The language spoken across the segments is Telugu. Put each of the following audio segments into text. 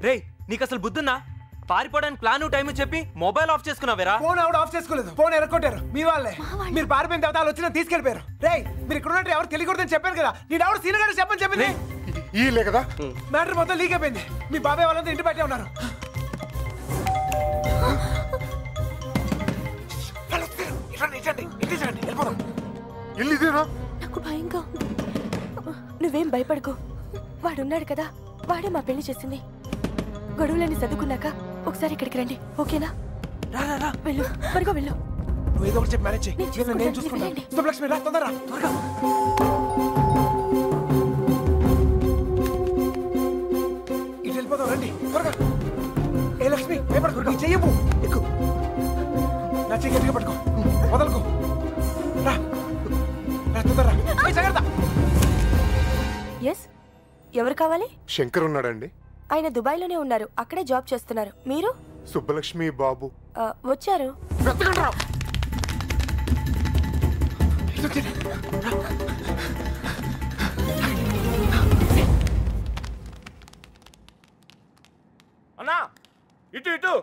రే నీకు అసలు బుద్ధున్నా? పారిపోవడానికి ప్లాన్ టైం చెప్పి మొబైల్ ఆఫ్ చేసుకున్నావేరా? ఫోన్ ఆవిడ ఆఫ్ చేసుకోలేదు, ఫోన్ ఎరగొట్టారు మీ వాళ్ళే. మీరు పారిపోయిన తర్వాత వాళ్ళు వచ్చిన తీసుకెళ్లిపోయారు. రే మీరు ఇక్కడ ఉన్నట్టు ఎవరు తెలియకూడదని చెప్పాను కదా. నేను ఎవరు సీనియర్ గారు చెప్పని చెప్పింది ఈలే కదా. మ్యాటర్ మొత్తం లీక్ అయిపోయింది. మీ బాబాయ్ వాళ్ళంతా ఇంటి బయటే ఉన్నారు. ఇల్లు ఇదేనా? నాకు భయంగా ఉంది. నువ్వేం భయపడకు, వాడున్నాడు కదా, వాడే మా పెళ్లి చేసింది. గొడవలన్నీ చదువుకున్నాక ఒకసారి ఇక్కడికి రండి, ఓకేనా? రా వెళ్ళు, త్వరగా వెళ్ళు. నువ్వు ఏదో ఒకటి చెప్పి మ్యారేజ్ చేయి. నేను చూసుకుంటాను. శుభలక్ష్మి రా, తొందరగా త్వరగా. ఇటు వెళ్ళిపోతావు, రండి త్వరగా. ఏ లక్ష్మి భయపడకు, నీ చెయ్యము ఎక్కు. నా చెయ్యి గట్టిగా పట్టుకో, వదలకు. రా తొందరరా, జాగ్రత్త. ఎస్, ఎవరు కావాలి? శంకర్ ఉన్నాడండి. ఆయన దుబాయ్లోనే ఉన్నారు, అక్కడే జాబ్ చేస్తున్నారు. మీరు? సుబ్బలక్ష్మి బాబు వచ్చారు. అన్నా ఇటు ఇటు.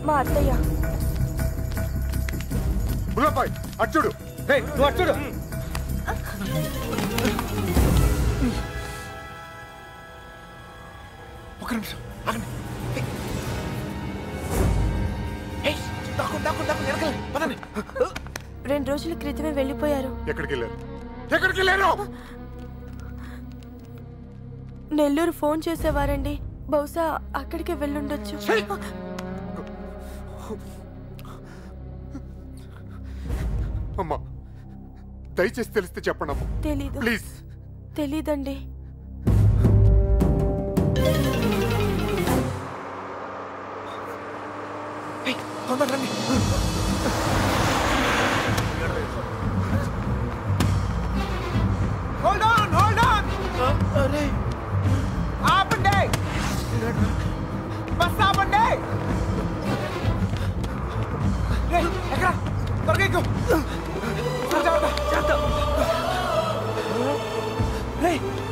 మా అత్తయ్య. అచ్చుడు, నువ్వు అచ్చుడు. ఒక నిమిషం ఆగండి. 2 రోజుల క్రితమే వెళ్ళిపోయారు. ఎక్కడికి వెళ్ళారు? నెల్లూరు ఫోన్ చేసేవారండి, బహుశా అక్కడికే వెళ్ళుండొచ్చు. అమ్మా దయచేసి తెలిస్తే చెప్పండి అమ్మా. తెలీదు. ప్లీజ్. తెలీదండి. తొందరగా Hold on! ఆపండి! బస్ ఆపండి! ఎక్కడ? త్వరగా ఎక్కు!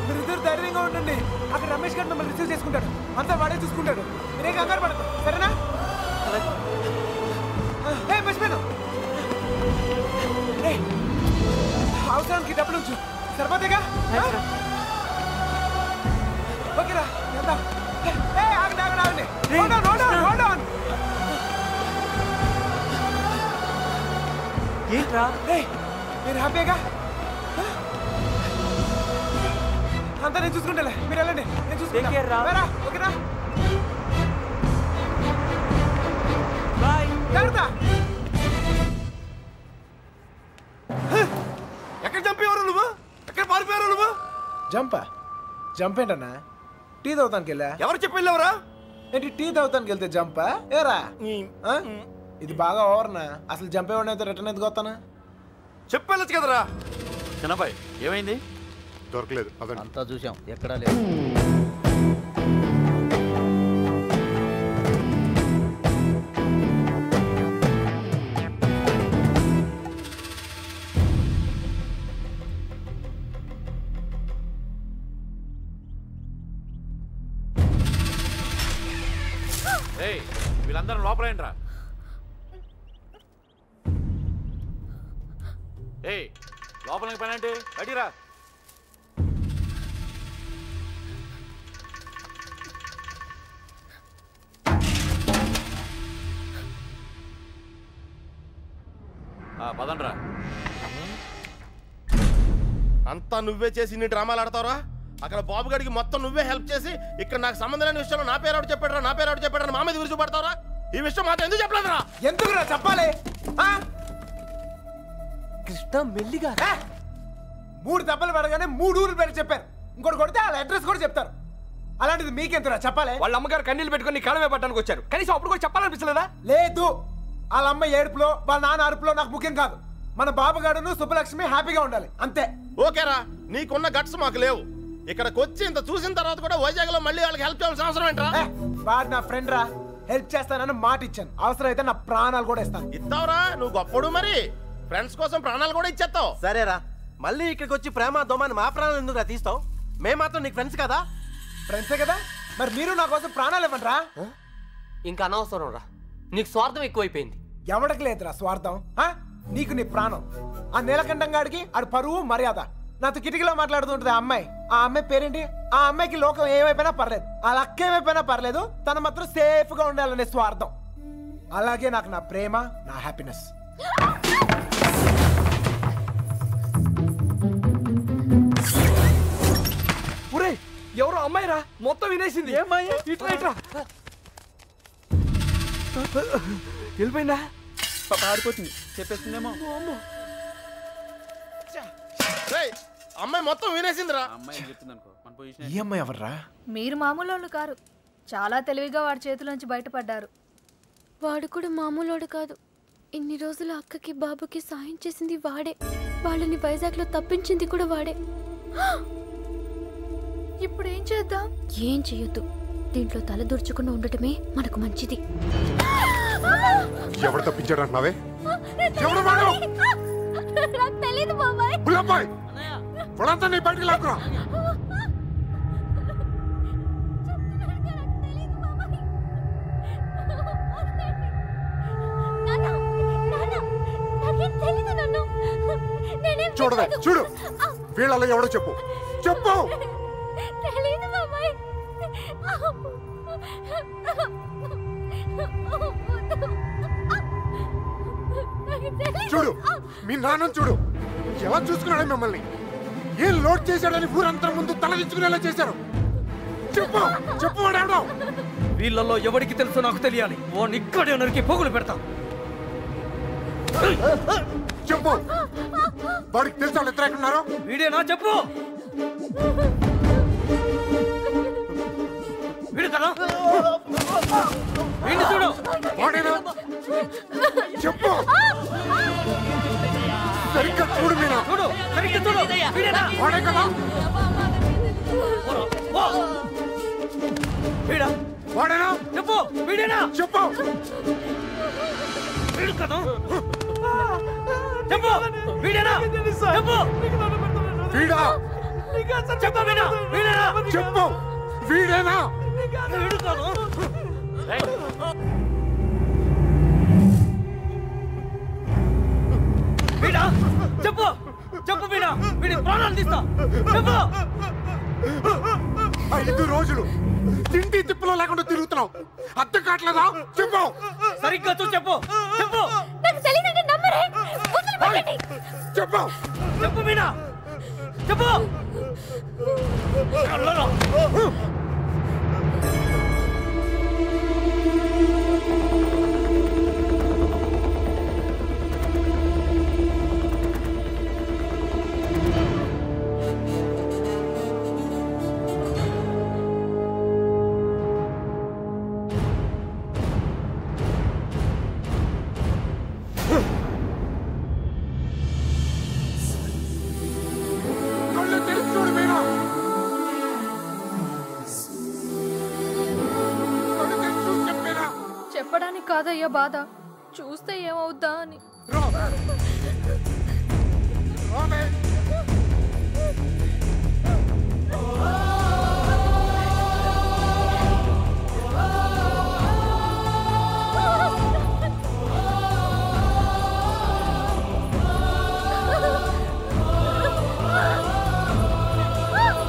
మీరిద్దరు ధైర్యంగా ఉండండి. అక్కడ రమేష్ గారు మిమ్మల్ని రిసీవ్ చేసుకుంటాడు. అంతా వాడే చూసుకుంటాడు. మీరే కంగారు పడదు, సరేనా? మర్చిపోయాను. అవసరానికి డబ్బులు ఉంచు, సరిపోతేగా? ఓకేరా, ఆగండి. Hold on. ఏంట్రా? మీరు హ్యాపీగా? అంతా నేను చూసుకుంటాలే, మీరు వెళ్ళండి. నేను చూసుకుంటా. ఓకేనా? బాయ్. జాగ్రత్త. ఎక్కడ చంపేవారు నువ్వు? ఎక్కడ పారిపోయారు నువ్వు? జంప్ ఏంటన్నా? టీ తాగుతానికి వెళ్ళా. ఎవరు చెప్పి వెళ్ళావరా? ఏంటి టీ తాగుతానికి వెళ్తే జంపా? ఏరా ఇది బాగా ఓవర్నా? అసలు జంప్ ఏమన్నా రిటర్న్ ఎందుకు వస్తానా? చెప్పెళ్ళచ్చు కదరా. చిన్నబాయ్ ఏమైంది? దొరకలేదు. అంతా చూసాం, ఎక్కడా లేదు. వీళ్ళందరూ లోపలేంట్రా. లోపలికి పని అంటే అడిరా. పదండ్రా. అంతా నువ్వే చేసి నీ డ్రామాలు ఆడతావరా? అక్కడ బాబు గడికి మొత్తం నువ్వే హెల్ప్ చేసి ఇక్కడ నాకు సంబంధం లేని విషయంలో నా పేరు ఎవరు చెప్పాడరా మా మీద విరుచుపడతావరా? ఈ విషయం మాత్రం ఎందుకు చెప్పలేదురా? ఎందుకురా చెప్పాలి? కృష్ణ మెల్లిగా 3 దెబ్బలు పడగానే 3 ఊర్లు పేరు చెప్పారు. ఇంకోటి కొడితే వాళ్ళ అడ్రస్ కూడా చెప్తారు. అలాంటిది మీకెందుకురా చెప్పాలి? వాళ్ళ అమ్మగారు కన్నీళ్ళు పెట్టుకుని కాలమే పట్టడానికి వచ్చారు. కనీసం అప్పుడు కూడా చెప్పాలనిపించలేదా? లేదు, వాళ్ళ అమ్మ ఏడుపులో వాళ్ళ నాన్న అరుపులో నాకు ముఖ్యం కాదు. మన బాబుగాడును సుబ్బలక్ష్మి హ్యాపీగా ఉండాలి, అంతే. ఓకేరా, నీకున్న గట్స్ మాకు లేవు. ఇక్కడికి వచ్చి ఇంత చూసిన తర్వాత కూడా వైజాగ్ లో మళ్ళీ వాళ్ళకి హెల్ప్ చేయాల్సిన అవసరం ఏంట్రా? వాడు నా ఫ్రెండ్ రా, హెల్ప్ చేస్తానని మాట ఇచ్చాను. అవసరం అయితే నా ప్రాణాలు కూడా ఇస్తాను. ఇస్తావురా? నువ్వు గొప్పడు మరి. ఫ్రెండ్స్ కోసం ప్రాణాలు కూడా ఇచ్చేస్తావు. సరేరా, మళ్ళీ ఇక్కడికి వచ్చి ప్రేమ దోమని మా ప్రాణాలు ఎందుకురా తీస్తావు? మేము మాత్రం నీకు ఫ్రెండ్స్ కదా. ఫ్రెండ్సే కదా, మరి మీరు నా కోసం ప్రాణాలు ఇవ్వండిరా. ఇంకా అనవసరం రా, నీకు స్వార్థం ఎక్కువైపోయింది. ఎవడికి లేదురా స్వార్థం. నీకు నీ ప్రాణం. ఆ నీలకంఠం గాడికి ఆడు పరువు మర్యాద. నాతో కిటికీలో మాట్లాడుతుంటది ఆ అమ్మాయి. ఆ అమ్మాయి పేరేంటి? ఆ అమ్మాయికి లోకం ఏమైపోయినా పర్లేదు, ఆ లక్క ఏమైపోయినా పర్లేదు, తను మాత్రం సేఫ్ గా ఉండాలనే స్వార్థం. అలాగే నాకు నా ప్రేమ, నా హ్యాపీనెస్. ఒరే ఎవరో అమ్మాయిరా, మొత్తం వినేసింది. ఏమ్మాయి? ఇట్లా ఇట్లా వెళ్ళిపోయిందా? ఆడిపోతుంది, చెప్పేస్తుందేమో. అమ్మాయి మొత్తం వినేసిందిరా. అమ్మాయి చెప్తుంది అనుకో, మన పొజిషన్. ఈ అమ్మాయి ఎవర్రా? మీరు మామూలు వాళ్ళు కారు. చాలా తెలివిగా వాడి చేతిలోంచి బయటపడ్డారు. వాడు కూడా మామూలోడు కాదు. ఇన్ని రోజులు అక్కకి బాబుకి సాయం చేసింది వాడే. వాళ్ళని వైజాగ్లో తప్పించింది కూడా వాడే. ఇప్పుడు ఏం చేద్దాం? ఏం చెయ్యొద్దు. దీంట్లో తల దూర్చకుండా ఉండటమే మనకు మంచిది. ఎవరు తప్పించాడు అంటున్నావే? ఎవరు వాడు? నాకు తెలీదు బాబాయ్. బుల్లబ్బాయ్, వాడంతా నీ బయటికి లాక్కురా. చూడవే, చూడు, వీళ్ళలో ఎవడో చెప్పు, చెప్పు. చూడు, మీ నాన్న చూడు ఎలా చూసుకున్నాడు మిమ్మల్ని. ఏం లోడ్ చేశాడని ఊరంతా ముందు తలదించుకునేలా చేశారు. చెప్పు, చెప్పు వాడేవడో. వీళ్ళల్లో ఎవరికి తెలుసో నాకు తెలియాలి. వాడిని ఇక్కడే నరికి పోగులు పెడతా. చెప్పు, వాడికి తెలుసు వాళ్ళు ఇద్దరు ఎక్కడున్నారో. వీడేనా? చెప్పు. వీడు కదా? వీడిని చూడు. వాడేనా? చెప్పు, సరిగ్గా చూడు. మీనా చూడు, సరిగ్గా చూడు. వీడేనా? వాడే కదా? వీడా? వాడేనా? చెప్పు. వీడేనా? చెప్పు. వీడు కదా? చెప్పు. వీడేనా? చెప్పు. వీడా? చెప్పు. వీడా? వీడేనా? చెప్పు. వీడేనా? వీడు కాదు. వీడా? చెప్పు. చెప్పు వీడా. వీడి ప్రాణాలు తీస్తా. చెప్పు. 5 రోజులు తిండి తిప్పులో లేకుండా తిరుగుతున్నావు, అర్థం కావట్లేదా? చెప్పు. సరిగ్గా చూ. చెప్పు. చెప్పు. చెప్పు. చెప్పు మీనా. చెప్పు. చెప్పడానికి కాదయ్యా బాధ, చూస్తే ఏమవుద్దా అని.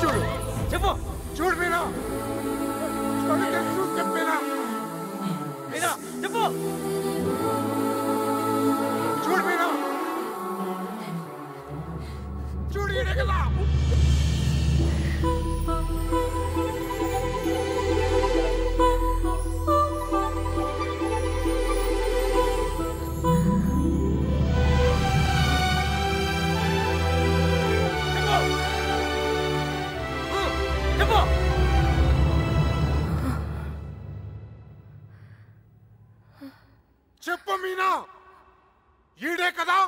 చూడు, చెప్పు. చూడు మీనా. చెప్పేనా? మీనా చెప్పు. చూడు మీనా. చూడు, ఈడే కదా? చెప్పు. చెప్పు మీనా, ఈడే కదా?